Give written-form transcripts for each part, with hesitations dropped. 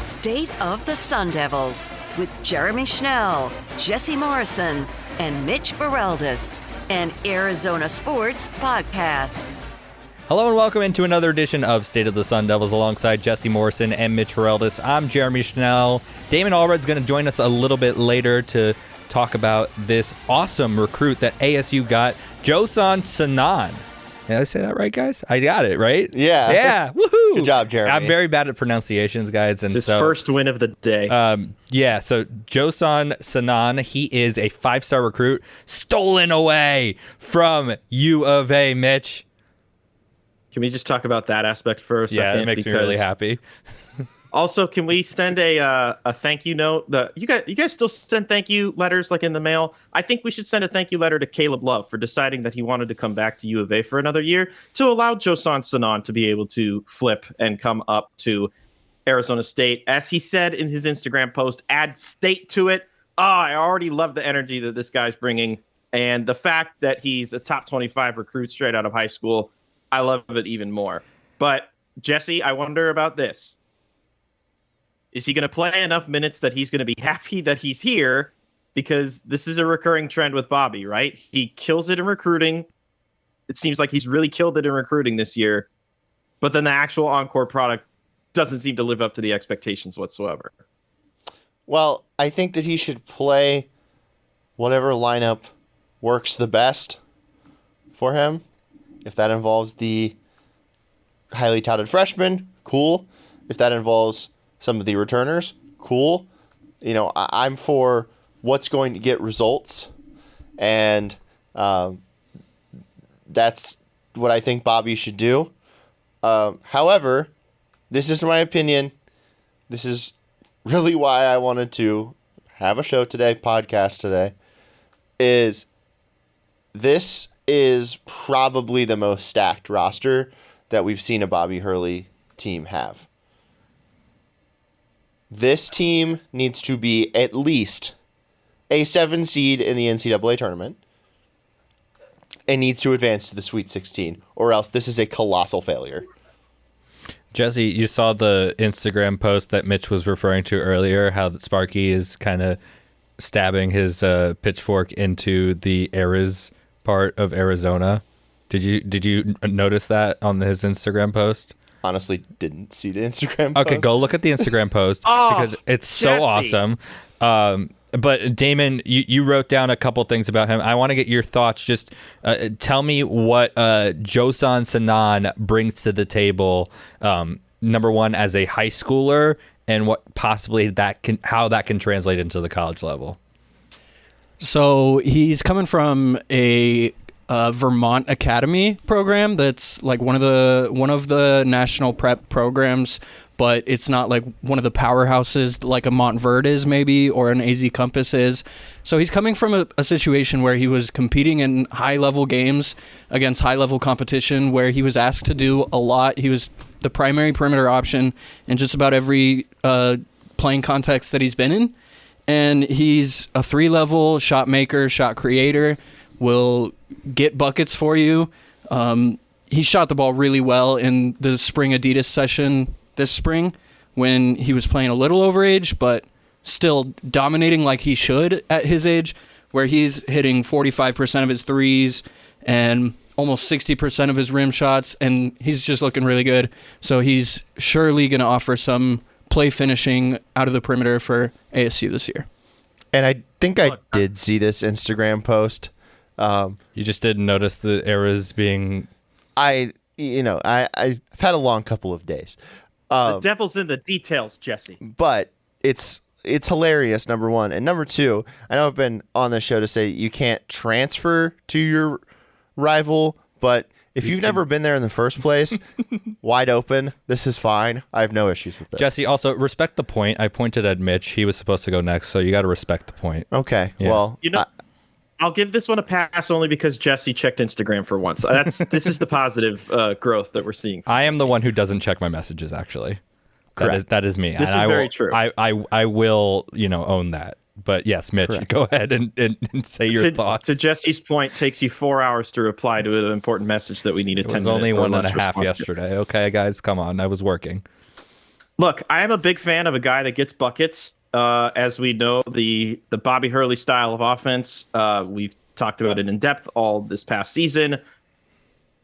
State of the Sun Devils with Jeremy Schnell, Jesse Morrison, and Mitch Bareldes, an Arizona Sports podcast. Hello and welcome into another edition of State of the Sun Devils alongside Jesse Morrison and Mitch Bareldes. I'm Jeremy Schnell. Damon Allred's going to join us a little bit later to talk about this awesome recruit that ASU got, Joson Sanon. Did I say that right, guys? I got it, right? Yeah. Yeah. Woohoo. Good job, Jeremy. I'm very bad at pronunciations, guys. And His first win of the day. So Joson Sanon, he is a 5-star recruit stolen away from U of A, Mitch. Can we just talk about that aspect for a second? Yeah, that makes me really happy. Also, can we send a thank you note? You guys still send thank you letters like in the mail? I think we should send a thank you letter to Caleb Love for deciding that he wanted to come back to U of A for another year to allow Joson Sanon to be able to flip and come up to Arizona State. As he said in his Instagram post, add state to it. I already love the energy that this guy's bringing. And the fact that he's a top 25 recruit straight out of high school, I love it even more. But, Jesse, I wonder about this. Is he going to play enough minutes that he's going to be happy that he's here? Because this is a recurring trend with Bobby, right? He kills it in recruiting. It seems like he's really killed it in recruiting this year. But then the actual encore product doesn't seem to live up to the expectations whatsoever. Well, I think that he should play whatever lineup works the best for him. If that involves the highly touted freshman, cool. If that involves some of the returners, cool. You know, I'm for what's going to get results, and that's what I think Bobby should do. However, this is my opinion. This is really why I wanted to have a show today, podcast today, this is probably the most stacked roster that we've seen a Bobby Hurley team have. This team needs to be at least a 7 seed in the NCAA tournament and needs to advance to the Sweet 16, or else this is a colossal failure. Jesse, you saw the Instagram post that Mitch was referring to earlier, how Sparky is kind of stabbing his pitchfork into the Ariz part of Arizona. Did you notice that on his Instagram post? Honestly, didn't see the Instagram post. Okay, go look at the Instagram post because it's so Jesse. awesome. But Damon, you wrote down a couple things about him. I want to get your thoughts. Just tell me what Joson Sanon brings to the table. Number one, as a high schooler, and what possibly how that can translate into the college level. So he's coming from a Vermont Academy program that's like one of the national prep programs, but it's not like one of the powerhouses like a Montverde is maybe, or an AZ Compass is. So he's coming from a situation where he was competing in high-level games against high-level competition where he was asked to do a lot. He was the primary perimeter option in just about every playing context that he's been in. And he's a 3-level shot maker, shot creator, will get buckets for you. He shot the ball really well in the spring Adidas session this spring when he was playing a little overage, but still dominating like he should at his age, where he's hitting 45% of his threes and almost 60% of his rim shots, and he's just looking really good. So he's surely going to offer some play finishing out of the perimeter for ASU this year. And I think I did see this Instagram post. You just didn't notice the errors being... I've had a long couple of days. The devil's in the details, Jesse. But it's hilarious, number one. And number two, I know I've been on this show to say you can't transfer to your rival, but if you've never been there in the first place, wide open, this is fine. I have no issues with this. Jesse, also respect the point. I pointed at Mitch. He was supposed to go next, so you got to respect the point. Okay, Yeah. well... I'll give this one a pass only because Jesse checked Instagram for once. This is the positive growth that we're seeing. I am the one who doesn't check my messages, actually. Correct. That is me. This is very true. I will, own that. But yes, Mitch, Correct. go ahead and say your thoughts. To Jesse's point, takes you 4 hours to reply to an important message that we needed. It was only 1.5 yesterday. Okay, guys, come on. I was working. Look, I am a big fan of a guy that gets buckets. As we know, the Bobby Hurley style of offense, we've talked about it in depth all this past season.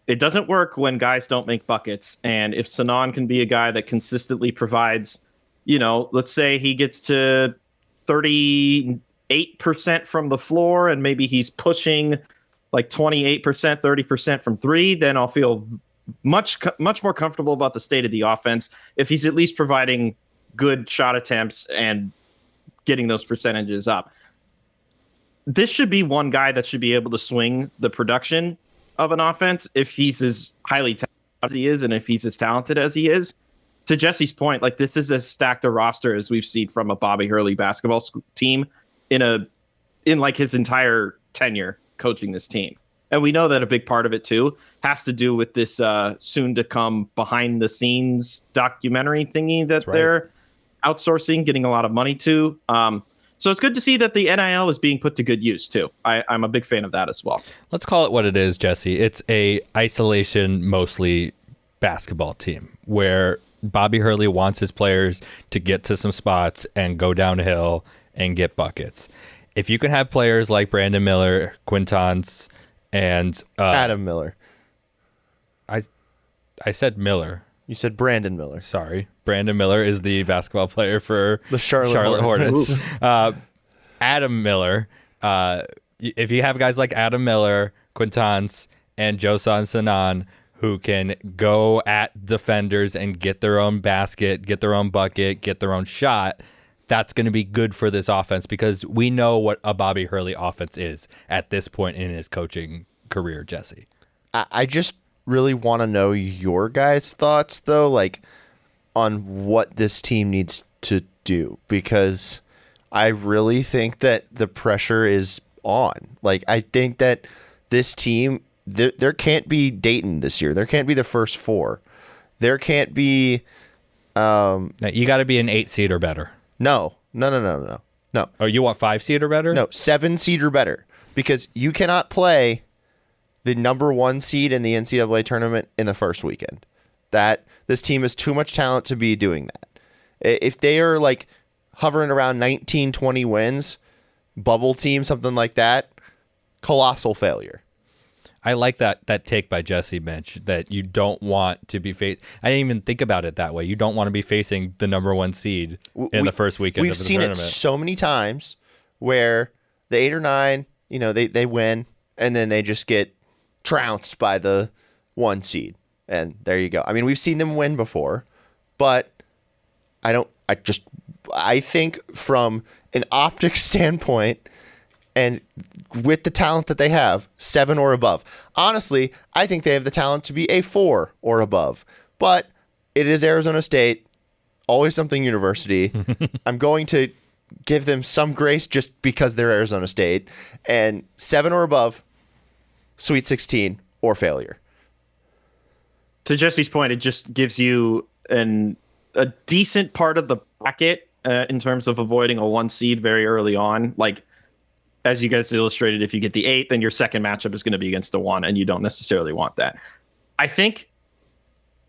It doesn't work when guys don't make buckets. And if Sanon can be a guy that consistently provides, let's say he gets to 38% from the floor and maybe he's pushing like 28%, 30% from three, then I'll feel much more comfortable about the state of the offense if he's at least providing good shot attempts and getting those percentages up. This should be one guy that should be able to swing the production of an offense if he's as highly talented as he is and if he's as talented as he is. To Jesse's point, like this is as stacked a roster as we've seen from a Bobby Hurley basketball team in like his entire tenure coaching this team. And we know that a big part of it too has to do with this soon to come behind the scenes documentary thingy that they're outsourcing, getting a lot of money to. So it's good to see that the NIL is being put to good use too. I'm a big fan of that as well. Let's call it what it is, Jesse. It's a isolation, mostly basketball team where Bobby Hurley wants his players to get to some spots and go downhill and get buckets. If you can have players like Brandon Miller, Quintans, and Adam Miller. I said Miller. You said Brandon Miller. Sorry. Brandon Miller is the basketball player for the Charlotte Hornets. Adam Miller. If you have guys like Adam Miller, Quintans, and Joson Sanon who can go at defenders and get their own basket, get their own bucket, get their own shot, that's going to be good for this offense because we know what a Bobby Hurley offense is at this point in his coaching career, Jesse. I just really want to know your guys' thoughts, though, like on what this team needs to do, because I really think that the pressure is on. Like, I think that this team, there can't be Dayton this year. There can't be the first four. There can't be... you got to be an 8 seed or better. No. Oh, you want 5 seed or better? No, 7 seed or better. Because you cannot play the number 1 seed in the NCAA tournament in the first weekend. This team has too much talent to be doing that. If they are like hovering around 19, 20 wins, bubble team, something like that, colossal failure. I like that take by Jesse, Mitch, that you don't want to be I didn't even think about it that way. You don't want to be facing the number 1 seed in the first weekend of the tournament. We've seen it so many times where the 8 or 9, they win, and then they just get trounced by the 1 seed. And there you go. I mean, we've seen them win before, but I think from an optics standpoint, and with the talent that they have, 7 or above. Honestly, I think they have the talent to be a 4 or above. But it is Arizona State, always something university. I'm going to give them some grace just because they're Arizona State. And 7 or above, Sweet 16 or failure. To Jesse's point, it just gives you a decent part of the bracket in terms of avoiding a 1 seed very early on. Like, as you guys illustrated, if you get the 8, then your second matchup is going to be against the 1, and you don't necessarily want that. I think,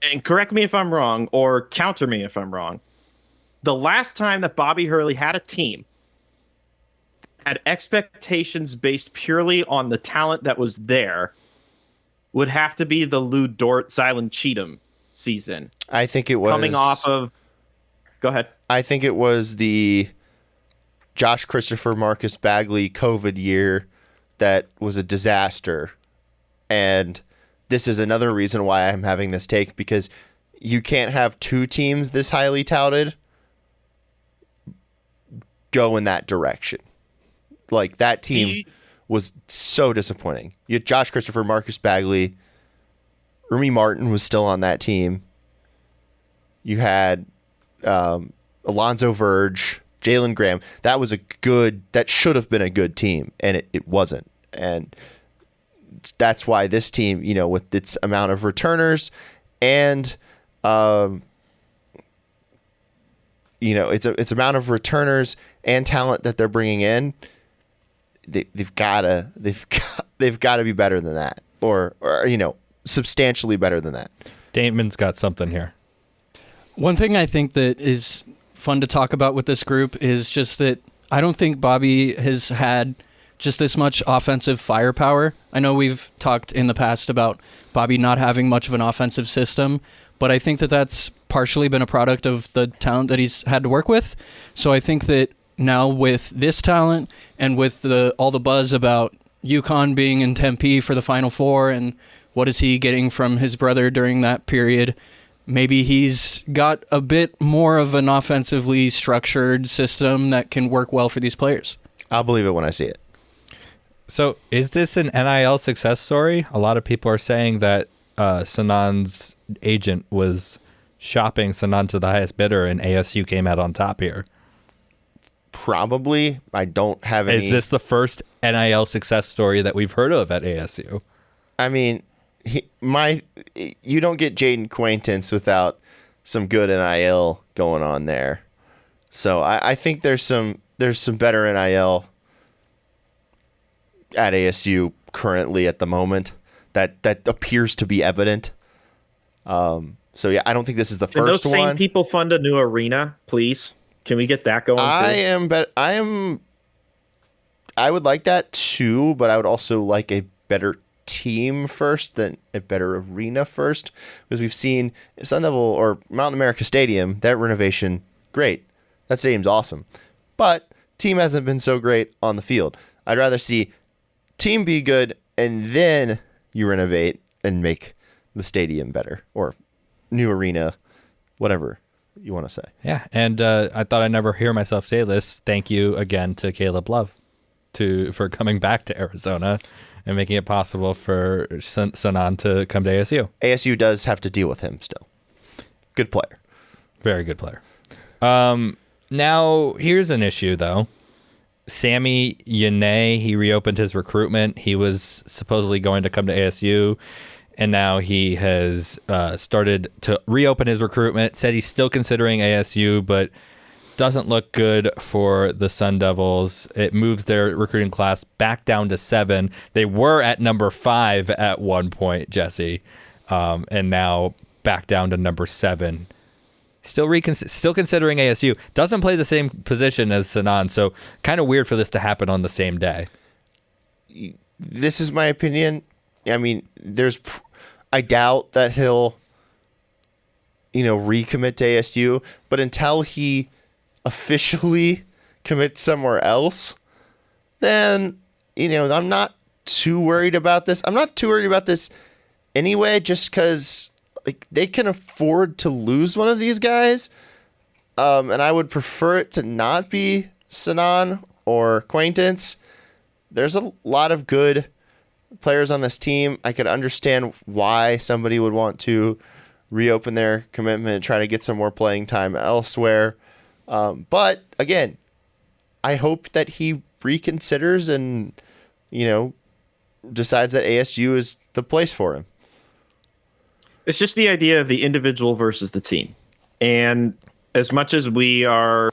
and correct me if I'm wrong, or counter me if I'm wrong, the last time that Bobby Hurley had a team had expectations based purely on the talent that was there would have to be the Lou Dort, Zylan Cheatham season. I think it was... Coming off of... Go ahead. I think it was the Josh Christopher, Marcus Bagley COVID year that was a disaster. And this is another reason why I'm having this take, because you can't have 2 teams this highly touted go in that direction. Like, that team was so disappointing. You had Josh Christopher, Marcus Bagley, Remy Martin was still on that team. You had Alonzo Verge, Jalen Graham. That should have been a good team, and it wasn't. And that's why this team, with its amount of returners and its amount of returners and talent that they're bringing in, they've got to be better than that, or substantially better than that. Damon's got something here. One thing I think that is fun to talk about with this group is just that I don't think Bobby has had just this much offensive firepower. I know we've talked in the past about Bobby not having much of an offensive system, but I think that that's partially been a product of the talent that he's had to work with. So I think that now with this talent and with all the buzz about UConn being in Tempe for the Final Four and what is he getting from his brother during that period, maybe he's got a bit more of an offensively structured system that can work well for these players. I'll believe it when I see it. So is this an NIL success story? A lot of people are saying that Sanon's agent was shopping Sanon to the highest bidder and ASU came out on top here. Probably. I don't have any. Is this the first NIL success story that we've heard of at ASU? I mean, you don't get Jaden Acquaintance without some good NIL going on there. So I think there's some better NIL at ASU currently at the moment that appears to be evident. So yeah, I don't think this is the first one. Those same people fund a new arena, please. Can we get that going? I would like that too, but I would also like a better team first than a better arena first, because we've seen Sun Devil or Mountain America Stadium, that renovation, great. That stadium's awesome. But team hasn't been so great on the field. I'd rather see team be good and then you renovate and make the stadium better, or new arena, whatever you want to say. Yeah, and I thought I'd never hear myself say this. Thank you again to Caleb Love for coming back to Arizona and making it possible for Sanon to come to ASU. ASU does have to deal with him still. Good player. Very good player. Now, here's an issue, though. Sammy Yane, he reopened his recruitment. He was supposedly going to come to ASU, and now he has started to reopen his recruitment. Said he's still considering ASU, but doesn't look good for the Sun Devils. It moves their recruiting class back down to 7. They were at number 5 at one point, Jesse, and now back down to number 7. Still considering ASU. Doesn't play the same position as Sanon, so kind of weird for this to happen on the same day. This is my opinion. I mean, I doubt that he'll, recommit to ASU, but until he officially commits somewhere else, then, I'm not too worried about this. I'm not too worried about this anyway, just because they can afford to lose one of these guys, and I would prefer it to not be Sanon or Acquaintance. There's a lot of good players on this team. I could understand why somebody would want to reopen their commitment and try to get some more playing time elsewhere. But again, I hope that he reconsiders and, decides that ASU is the place for him. It's just the idea of the individual versus the team. And as much as we are,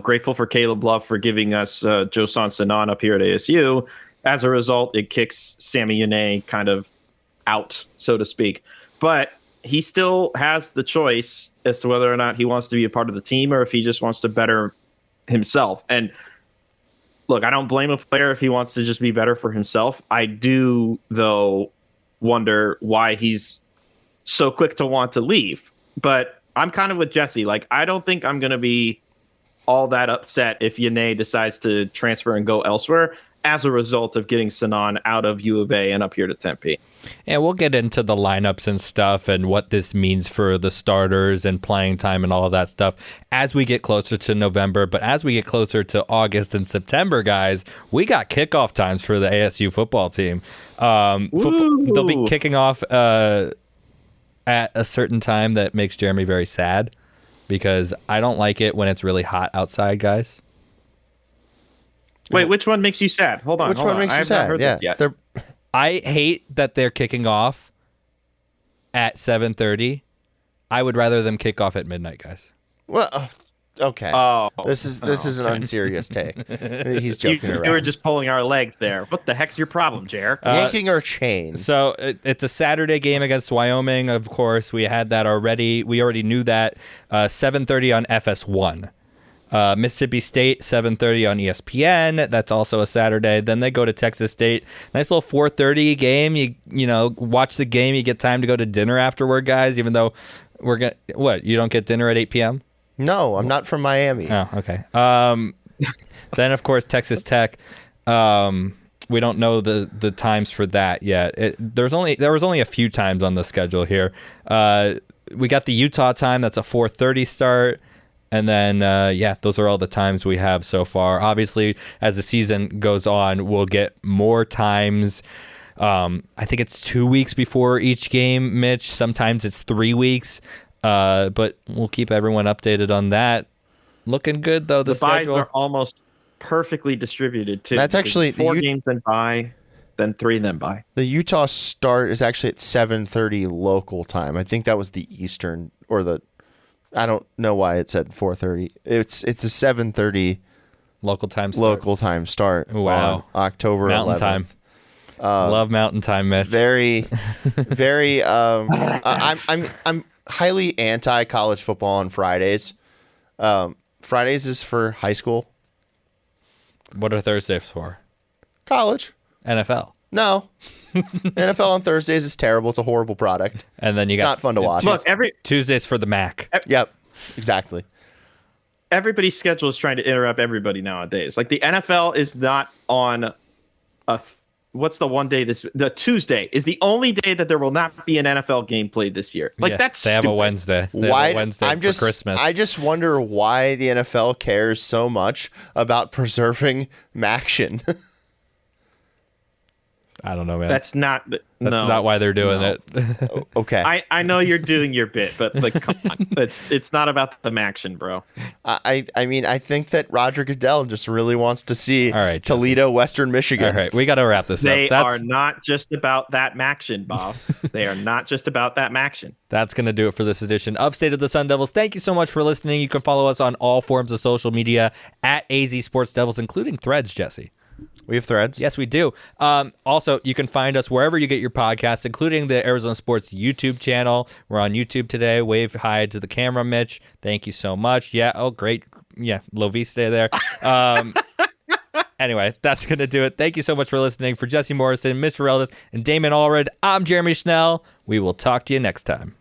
grateful for Caleb Love for giving us Joson Sanon up here at ASU, as a result, it kicks Sammy Yane kind of out, so to speak. But he still has the choice as to whether or not he wants to be a part of the team or if he just wants to better himself. And look, I don't blame a player if he wants to just be better for himself. I do, though, wonder why he's so quick to want to leave. But I'm kind of with Jesse. I don't think I'm going to be all that upset if Yane decides to transfer and go elsewhere as a result of getting Sanon out of U of A and up here to Tempe. And we'll get into the lineups and stuff and what this means for the starters and playing time and all of that stuff as we get closer to November. But as we get closer to August and September, guys, we got kickoff times for the ASU football team. They'll be kicking off at a certain time that makes Jeremy very sad, because I don't like it when it's really hot outside, guys. Wait, which one makes you sad? Hold on. Which one makes you sad? Yeah. I hate that they're kicking off at 7:30. I would rather them kick off at midnight, guys. Well, Okay. Oh, This is an unserious take. He's joking around. You were just pulling our legs there. What the heck's your problem, Jer? Yanking our chain. So it's a Saturday game against Wyoming, of course. We had that already. We already knew that. 7:30 on FS1. Mississippi State, 7:30 on ESPN. That's also a Saturday. Then they go to Texas State. Nice little 4:30 game. You know, watch the game. You get time to go to dinner afterward, guys, even though we're going to... What, you don't get dinner at 8 p.m.? No, I'm not from Miami. Oh, okay. Then, of course, Texas Tech. We don't know the times for that yet. There was only a few times on the schedule here. We got the Utah time. That's a 4:30 start. And then, those are all the times we have so far. Obviously, as the season goes on, we'll get more times. I think it's 2 weeks before each game, Mitch. Sometimes it's 3 weeks. But we'll keep everyone updated on that. Looking good, though. The buys schedule are almost perfectly distributed, too. That's actually... 4 games, then bye, then 3, then bye. The Utah start is actually at 7:30 local time. I think that was the Eastern or the... I don't know why it said 4:30. It's a 7:30 local time start. Wow. On October Mountain 11th. time. Love mountain time, Mitch. Very, very... I'm highly anti college football on Fridays. Fridays is for high school. What are Thursdays for? College. NFL. No. NFL on Thursdays is terrible. It's a horrible product. And then it's not fun to watch. Look, Tuesdays for the MAC. Yep. Exactly. Everybody's schedule is trying to interrupt everybody nowadays. Like the NFL is not on what's the one day the Tuesday is the only day that there will not be an NFL game played this year. Like that's they have stupid. a Wednesday. Why? Have a Wednesday for Christmas. I just wonder why the NFL cares so much about preserving Maction. I don't know, man. That's not why they're doing it. Okay. I know you're doing your bit, but like, come on, it's not about the Maction, bro. I mean, I think that Roger Goodell just really wants to see Toledo, Western Michigan. All right, we got to wrap this They up. are not just about that Maction, boss. They are not just about that Maction. That's going to do it for this edition of State of the Sun Devils. Thank you so much for listening. You can follow us on all forms of social media at AZ Sports Devils, including Threads, Jesse. We have Threads? Yes, we do. Also, you can find us wherever you get your podcasts, including the Arizona Sports YouTube channel. We're on YouTube today. Wave hi to the camera, Mitch. Thank you so much. Yeah. Oh, great. Yeah. Loviste there. Anyway, that's going to do it. Thank you so much for listening. For Jesse Morrison, Mitch Vareldis, and Damon Allred, I'm Jeremy Schnell. We will talk to you next time.